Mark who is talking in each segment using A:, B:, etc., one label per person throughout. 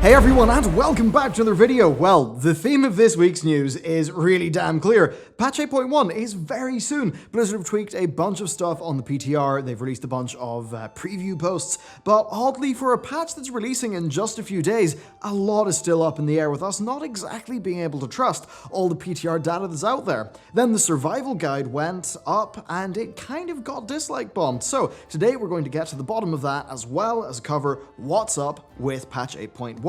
A: Hey everyone, and welcome back to another video. Well, the theme of this week's news is really damn clear. Patch 8.1 is very soon. Blizzard have tweaked a bunch of stuff on the PTR, they've released a bunch of preview posts, but oddly for a patch that's releasing in just a few days, a lot is still up in the air with us not exactly being able to trust all the PTR data that's out there. Then the survival guide went up and it kind of got dislike bombed. So today we're going to get to the bottom of that as well as cover what's up with patch 8.1.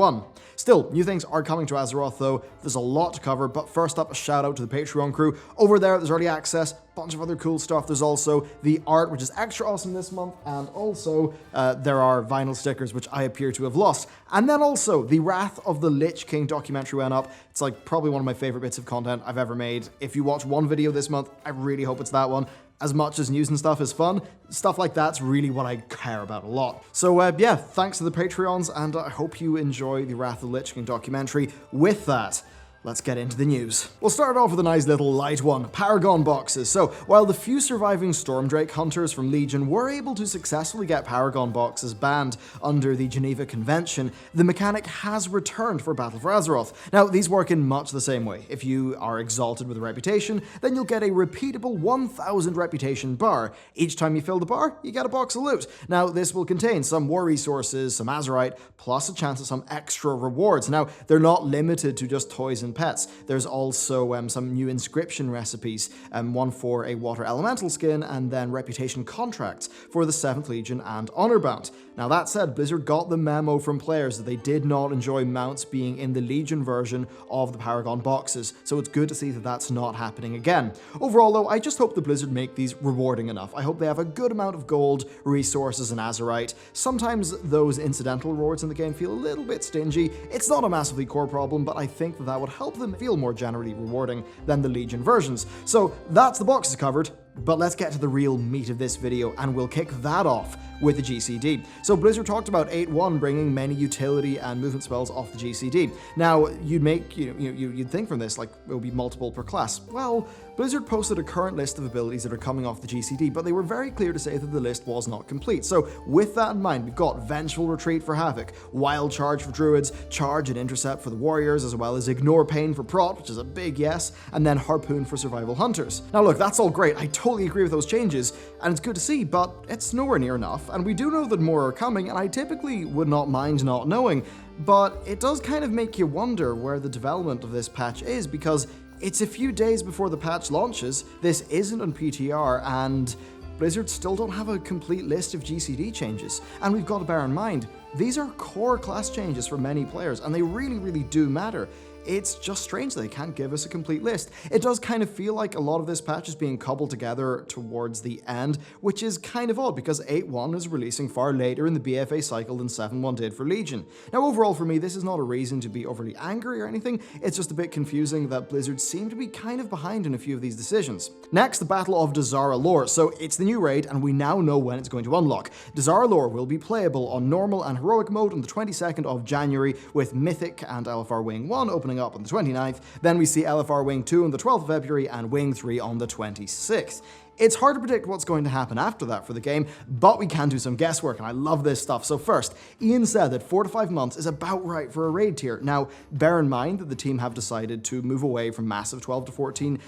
A: Still, new things are coming to Azeroth though, there's a lot to cover, but first up a shout out to the Patreon crew. Over there's early access, bunch of other cool stuff. There's also the art, which is extra awesome this month, and also there are vinyl stickers, which I appear to have lost. And then also, the Wrath of the Lich King documentary went up. It's like probably one of my favorite bits of content I've ever made. If you watch one video this month, I really hope it's that one. As much as news and stuff is fun, stuff like that's really what I care about a lot. So yeah, thanks to the Patreons, and I hope you enjoy the Wrath of the Lich King documentary. With that, let's get into the news. We'll start off with a nice little light one, Paragon Boxes. So, while the few surviving Stormdrake hunters from Legion were able to successfully get Paragon Boxes banned under the Geneva Convention, the mechanic has returned for Battle for Azeroth. Now, these work in much the same way. If you are exalted with a reputation, then you'll get a repeatable 1000 reputation bar. Each time you fill the bar, you get a box of loot. Now, this will contain some war resources, some Azerite, plus a chance at some extra rewards. Now, they're not limited to just toys and pets. There's also some new inscription recipes, one for a water elemental skin, and then reputation contracts for the 7th Legion and Honorbound. Now that said, Blizzard got the memo from players that they did not enjoy mounts being in the Legion version of the Paragon Boxes, so it's good to see that that's not happening again. Overall though, I just hope the Blizzard make these rewarding enough. I hope they have a good amount of gold, resources, and Azerite. Sometimes those incidental rewards in the game feel a little bit stingy. It's not a massively core problem, but I think that that would help them feel more generally rewarding than the Legion versions. So that's the boxes covered, but let's get to the real meat of this video, and we'll kick that off with the GCD. So Blizzard talked about 8.1 bringing many utility and movement spells off the GCD. Now, you'd think from this, like, it would be multiple per class. Well, Blizzard posted a current list of abilities that are coming off the GCD, but they were very clear to say that the list was not complete. So with that in mind, we've got Vengeful Retreat for Havoc, Wild Charge for Druids, Charge and Intercept for the Warriors, as well as Ignore Pain for Prot, which is a big yes, and then Harpoon for Survival Hunters. Now look, that's all great, I totally agree with those changes, and it's good to see, but it's nowhere near enough, and we do know that more are coming, and I typically would not mind not knowing, but it does kind of make you wonder where the development of this patch is, because it's a few days before the patch launches, this isn't on PTR, and Blizzard still don't have a complete list of GCD changes. And we've got to bear in mind, these are core class changes for many players, and they really, really do matter. It's just strange that they can't give us a complete list. It does kind of feel like a lot of this patch is being cobbled together towards the end, which is kind of odd because 8.1 is releasing far later in the BFA cycle than 7.1 did for Legion. Now overall for me, this is not a reason to be overly angry or anything, it's just a bit confusing that Blizzard seem to be kind of behind in a few of these decisions. Next, the Battle of Dazara Lore. So it's the new raid and we now know when it's going to unlock. Dazara Lore will be playable on normal and heroic mode on the 22nd of January with Mythic and LFR Wing 1 opening up on the 29th, then we see LFR Wing 2 on the 12th of February and Wing 3 on the 26th. It's hard to predict what's going to happen after that for the game, but we can do some guesswork, and I love this stuff. So first, Ian said that 4 to 5 months is about right for a raid tier. Now, bear in mind that the team have decided to move away from massive 12 to 14,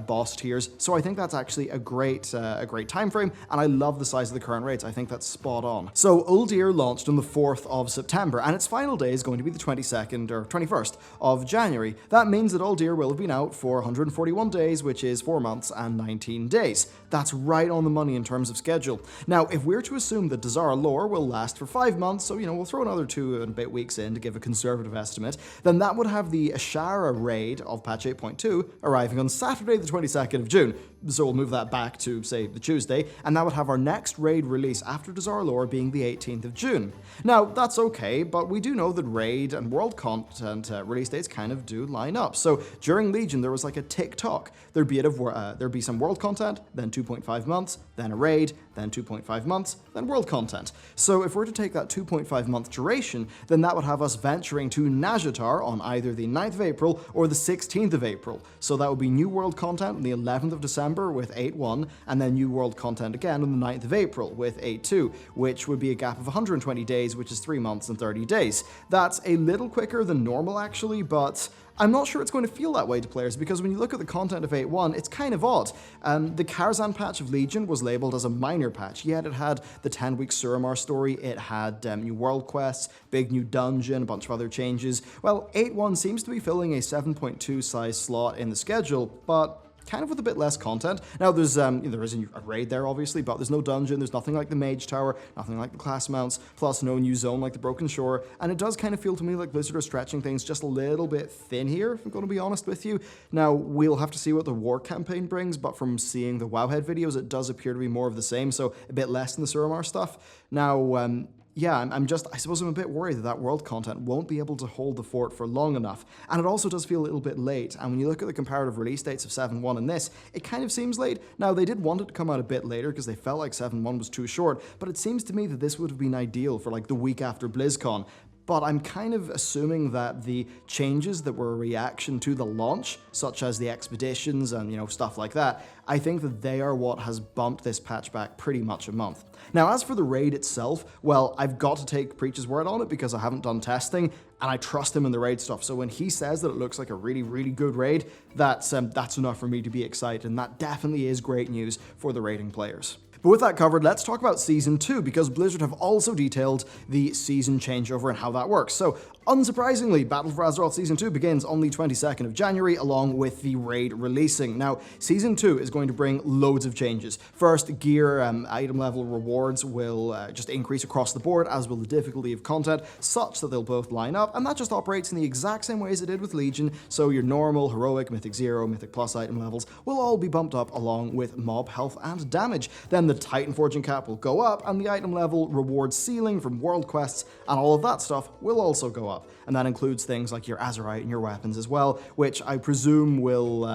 A: boss tiers. So I think that's actually a great time frame, and I love the size of the current raids. I think that's spot on. So Uldir launched on the 4th of September, and its final day is going to be the 22nd or 21st of January. That means that Uldir will have been out for 141 days, which is 4 months and 19 days. That's right on the money in terms of schedule. Now, if we're to assume that Dazara Lore will last for 5 months, so we'll throw another 2 and a bit weeks in to give a conservative estimate, then that would have the Ashara raid of patch 8.2 arriving on Saturday the 22nd of June. So we'll move that back to, say, the Tuesday, and that would have our next raid release after Dazara Lore being the 18th of June. Now, that's okay, but we do know that raid and world content release dates kind of do line up. So during Legion, there was like a tick-tock. There'd be some world content, then 2.5 months, then a raid, then 2.5 months, then world content. So if we're to take that 2.5 month duration, then that would have us venturing to Nazjatar on either the 9th of April or the 16th of April. So that would be new world content on the 11th of December with 8.1, and then new world content again on the 9th of April with 8.2, which would be a gap of 120 days, which is 3 months and 30 days. That's a little quicker than normal actually, but I'm not sure it's going to feel that way to players, because when you look at the content of 8.1, it's kind of odd. The Karazhan patch of Legion was labeled as a minor patch, yet it had the 10-week Suramar story, it had new world quests, big new dungeon, a bunch of other changes. Well, 8.1 seems to be filling a 7.2 size slot in the schedule, but kind of with a bit less content. Now, there is a raid there, obviously, but there's no dungeon, there's nothing like the Mage Tower, nothing like the class mounts, plus no new zone like the Broken Shore, and it does kind of feel to me like Blizzard are stretching things just a little bit thin here, if I'm going to be honest with you. Now, we'll have to see what the war campaign brings, but from seeing the Wowhead videos, it does appear to be more of the same, so a bit less than the Suramar stuff. Now, yeah, I suppose I'm a bit worried that world content won't be able to hold the fort for long enough. And it also does feel a little bit late. And when you look at the comparative release dates of 7.1 and this, it kind of seems late. Now, they did want it to come out a bit later because they felt like 7.1 was too short, but it seems to me that this would have been ideal for like the week after BlizzCon. But I'm kind of assuming that the changes that were a reaction to the launch, such as the expeditions and, stuff like that, I think that they are what has bumped this patch back pretty much a month. Now, as for the raid itself, well, I've got to take Preach's word on it because I haven't done testing, and I trust him in the raid stuff. So when he says that it looks like a really, really good raid, that's enough for me to be excited, and that definitely is great news for the raiding players. But with that covered, let's talk about Season 2, because Blizzard have also detailed the season changeover and how that works. So, unsurprisingly, Battle for Azeroth Season 2 begins on the 22nd of January, along with the raid releasing. Now, Season 2 is going to bring loads of changes. First, gear item level rewards will just increase across the board, as will the difficulty of content, such that they'll both line up, and that just operates in the exact same way as it did with Legion, so your normal, heroic, Mythic 0, Mythic Plus item levels will all be bumped up along with mob health and damage. Then the Titan Forging cap will go up, and the item level reward ceiling from world quests and all of that stuff will also go up. And that includes things like your Azerite and your weapons as well, which I presume will,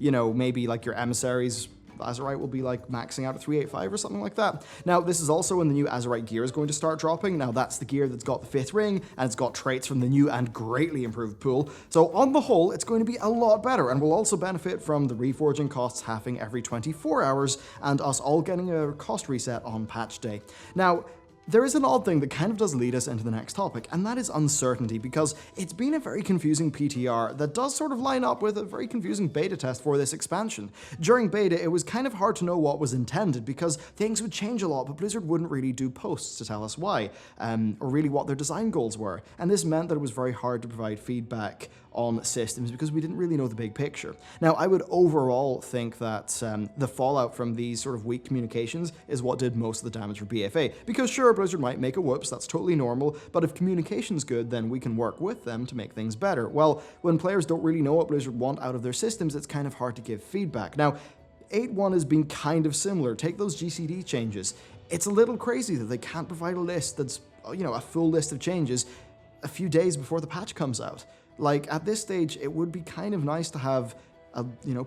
A: maybe like your emissaries, Azerite will be like maxing out at 385 or something like that. Now, this is also when the new Azerite gear is going to start dropping. Now, that's the gear that's got the 5th ring, and it's got traits from the new and greatly improved pool. So on the whole, it's going to be a lot better, and we'll also benefit from the reforging costs halving every 24 hours, and us all getting a cost reset on patch day. Now, there is an odd thing that kind of does lead us into the next topic, and that is uncertainty, because it's been a very confusing PTR that does sort of line up with a very confusing beta test for this expansion. During beta, it was kind of hard to know what was intended, because things would change a lot, but Blizzard wouldn't really do posts to tell us why, or really what their design goals were, and this meant that it was very hard to provide feedback on systems because we didn't really know the big picture. Now, I would overall think that the fallout from these sort of weak communications is what did most of the damage for BFA, because sure, Blizzard might make a whoops, that's totally normal, but if communication's good, then we can work with them to make things better. Well, when players don't really know what Blizzard want out of their systems, it's kind of hard to give feedback. Now, 8.1 has been kind of similar. Take those GCD changes. It's a little crazy that they can't provide a list that's, a full list of changes a few days before the patch comes out. Like, at this stage, it would be kind of nice to have,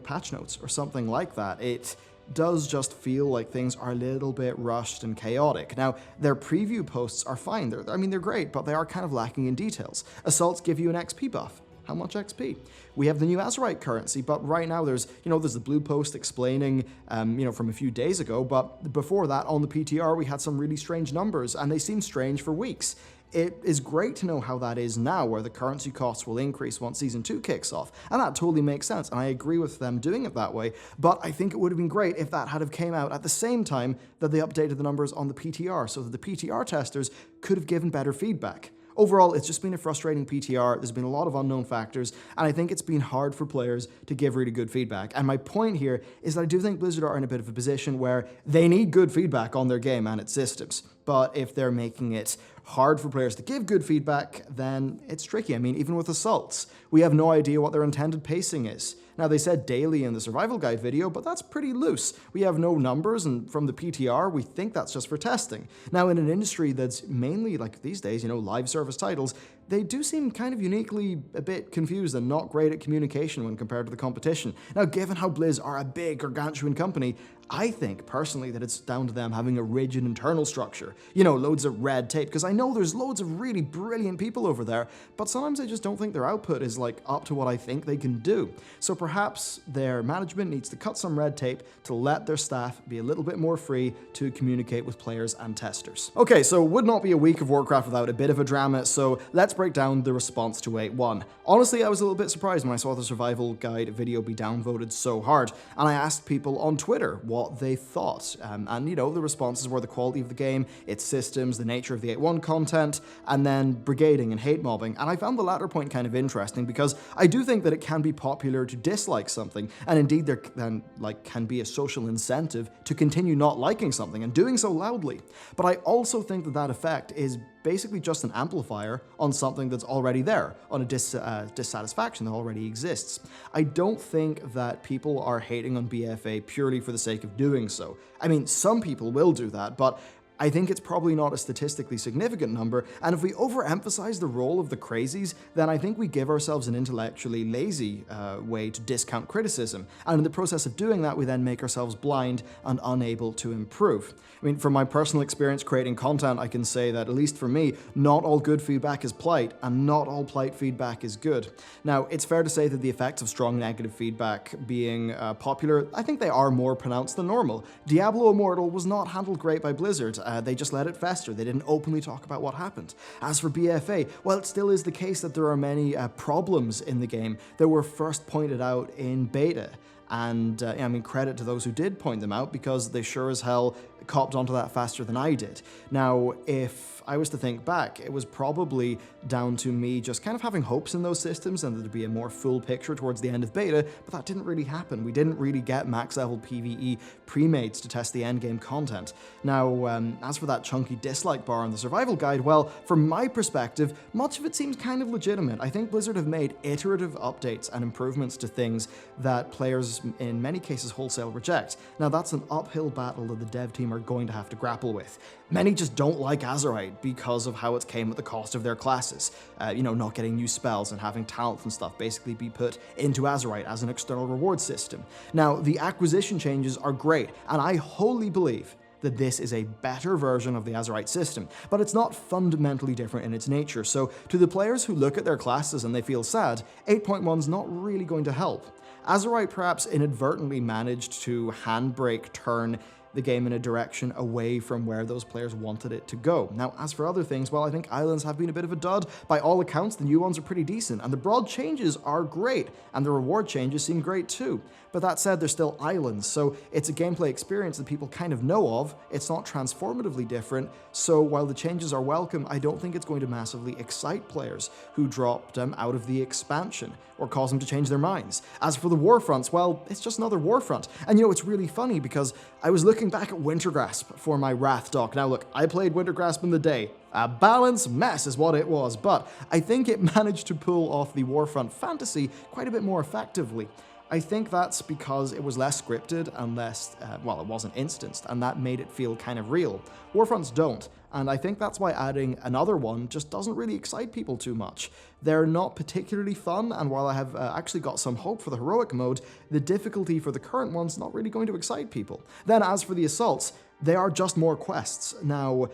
A: patch notes or something like that. It does just feel like things are a little bit rushed and chaotic. Now, their preview posts are fine. They're great, but they are kind of lacking in details. Assaults give you an XP buff. How much XP? We have the new Azerite currency, but right now there's the blue post explaining, from a few days ago, but before that, on the PTR, we had some really strange numbers, and they seemed strange for weeks. It is great to know how that is now, where the currency costs will increase once Season 2 kicks off, and that totally makes sense, and I agree with them doing it that way, but I think it would have been great if that had have came out at the same time that they updated the numbers on the PTR, so that the PTR testers could have given better feedback. Overall, it's just been a frustrating PTR, there's been a lot of unknown factors, and I think it's been hard for players to give really good feedback. And my point here is that I do think Blizzard are in a bit of a position where they need good feedback on their game and its systems. But if they're making it hard for players to give good feedback, then it's tricky. I mean, even with assaults, we have no idea what their intended pacing is. Now, they said daily in the survival guide video, but that's pretty loose. We have no numbers, and from the PTR, we think that's just for testing. Now, in an industry that's mainly, like these days, live service titles, they do seem kind of uniquely a bit confused and not great at communication when compared to the competition. Now, given how Blizz are a big, gargantuan company, I think, personally, that it's down to them having a rigid internal structure. Loads of red tape, because I know there's loads of really brilliant people over there, but sometimes I just don't think their output is, up to what I think they can do. So perhaps their management needs to cut some red tape to let their staff be a little bit more free to communicate with players and testers. Okay, so would not be a week of Warcraft without a bit of a drama, so let's break down the response to 8.1. Honestly, I was a little bit surprised when I saw the survival guide video be downvoted so hard, and I asked people on Twitter what they thought. The responses were the quality of the game, its systems, the nature of the 8.1 content, and then brigading and hate mobbing. And I found the latter point kind of interesting because I do think that it can be popular to dislike something, and indeed there can be a social incentive to continue not liking something and doing so loudly. But I also think that effect is basically just an amplifier on something that's already there, on a dissatisfaction that already exists. I don't think that people are hating on BFA purely for the sake of doing so. I mean, some people will do that, but I think it's probably not a statistically significant number, and if we overemphasize the role of the crazies, then I think we give ourselves an intellectually lazy way to discount criticism, and in the process of doing that, we then make ourselves blind and unable to improve. I mean, from my personal experience creating content, I can say that, at least for me, not all good feedback is polite, and not all polite feedback is good. Now, it's fair to say that the effects of strong negative feedback being popular, I think they are more pronounced than normal. Diablo Immortal was not handled great by Blizzard. They just let it fester. They didn't openly talk about what happened. As for BFA, well, it still is the case that there are many problems in the game that were first pointed out in beta. And credit to those who did point them out, because they sure as hell copped onto that faster than I did. Now, if I was to think back, it was probably down to me just kind of having hopes in those systems and there'd be a more full picture towards the end of beta, but that didn't really happen. We didn't really get max level PvE pre-mates to test the endgame content. Now, as for that chunky dislike bar on the survival guide, well, from my perspective, much of it seems kind of legitimate. I think Blizzard have made iterative updates and improvements to things that players in many cases wholesale reject. Now, that's an uphill battle that the dev team are going to have to grapple with. Many just don't like Azerite because of how it came at the cost of their classes. Not getting new spells and having talents and stuff basically be put into Azerite as an external reward system. Now, the acquisition changes are great, and I wholly believe that this is a better version of the Azerite system, but it's not fundamentally different in its nature, so to the players who look at their classes and they feel sad, 8.1's not really going to help. Azerite perhaps inadvertently managed to handbrake turn the game in a direction away from where those players wanted it to go. Now, as for other things, well, I think islands have been a bit of a dud. By all accounts, the new ones are pretty decent, and the broad changes are great, and the reward changes seem great too. But that said, they're still islands, so it's a gameplay experience that people kind of know of. It's not transformatively different, so while the changes are welcome, I don't think it's going to massively excite players who dropped them out of the expansion, or cause them to change their minds. As for the Warfronts, well, it's just another Warfront. And it's really funny because I was looking back at Wintergrasp for my Wrath doc. Now look, I played Wintergrasp in the day. A balanced mess is what it was, but I think it managed to pull off the Warfront fantasy quite a bit more effectively. I think that's because it was less scripted and less, it wasn't instanced, and that made it feel kind of real. Warfronts don't, and I think that's why adding another one just doesn't really excite people too much. They're not particularly fun, and while I have actually got some hope for the heroic mode, the difficulty for the current one's not really going to excite people. Then as for the assaults, they are just more quests. Now,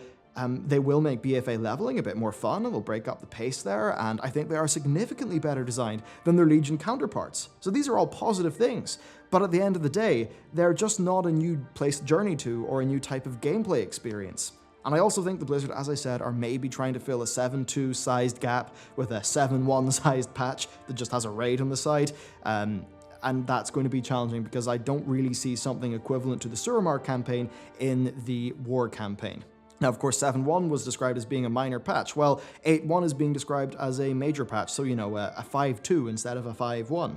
A: they will make BFA leveling a bit more fun, and they'll break up the pace there, and I think they are significantly better designed than their Legion counterparts. So these are all positive things, but at the end of the day, they're just not a new place to journey to or a new type of gameplay experience. And I also think the Blizzard, as I said, are maybe trying to fill a 7.2 sized gap with a 7.1 sized patch that just has a raid on the side. And that's going to be challenging because I don't really see something equivalent to the Suramar campaign in the War campaign. Now, of course, 7.1 was described as being a minor patch, while 8.1 is being described as a major patch, so, a 5.2 instead of a 5.1.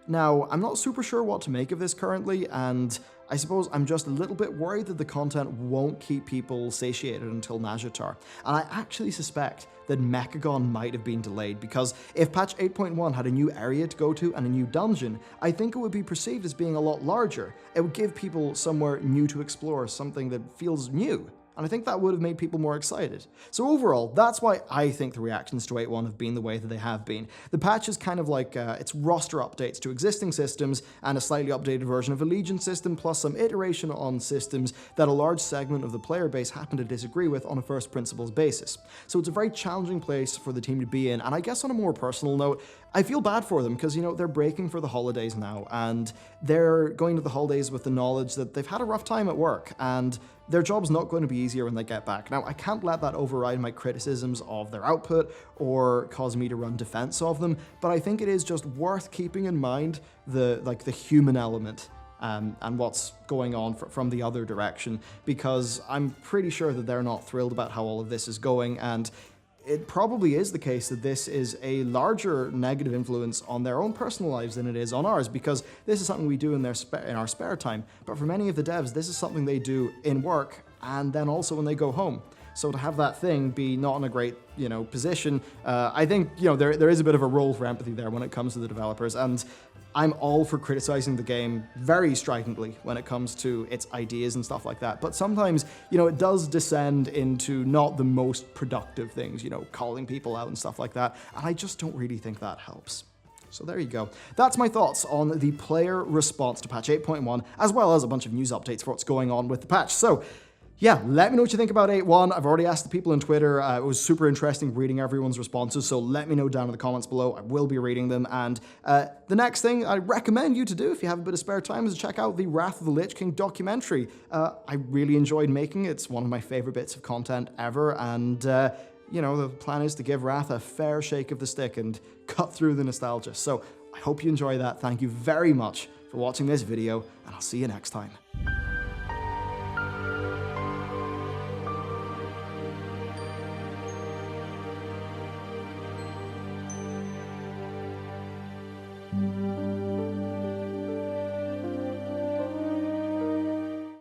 A: Now, I'm not super sure what to make of this currently, and I suppose I'm just a little bit worried that the content won't keep people satiated until Nazjatar. And I actually suspect that Mechagon might have been delayed, because if patch 8.1 had a new area to go to and a new dungeon, I think it would be perceived as being a lot larger. It would give people somewhere new to explore, something that feels new. And I think that would have made people more excited. So overall, that's why I think the reactions to 8.1 have been the way that they have been. The patch is kind of like it's roster updates to existing systems and a slightly updated version of a Legion system, plus some iteration on systems that a large segment of the player base happen to disagree with on a first principles basis. So it's a very challenging place for the team to be in, and I guess on a more personal note, I feel bad for them because, you know, they're breaking for the holidays now, and they're going to the holidays with the knowledge that they've had a rough time at work, and their job's not going to be easier when they get back. Now, I can't let that override my criticisms of their output or cause me to run defense of them, but I think it is just worth keeping in mind the human element and what's going on from the other direction, because I'm pretty sure that they're not thrilled about how all of this is going, and it probably is the case that this is a larger negative influence on their own personal lives than it is on ours, because this is something we do in our spare time. But for many of the devs, this is something they do in work and then also when they go home. So to have that thing be not in a great, position, I think, there is a bit of a role for empathy there when it comes to the developers. And I'm all for criticizing the game very stridently when it comes to its ideas and stuff like that. But sometimes, it does descend into not the most productive things, calling people out and stuff like that. And I just don't really think that helps. So there you go. That's my thoughts on the player response to patch 8.1, as well as a bunch of news updates for what's going on with the patch. So yeah, let me know what you think about 8.1. I've already asked the people on Twitter. It was super interesting reading everyone's responses, so let me know down in the comments below. I will be reading them. And the next thing I recommend you to do, if you have a bit of spare time, is to check out the Wrath of the Lich King documentary. I really enjoyed making it. It's one of my favorite bits of content ever. And, the plan is to give Wrath a fair shake of the stick and cut through the nostalgia. So I hope you enjoy that. Thank you very much for watching this video, and I'll see you next time.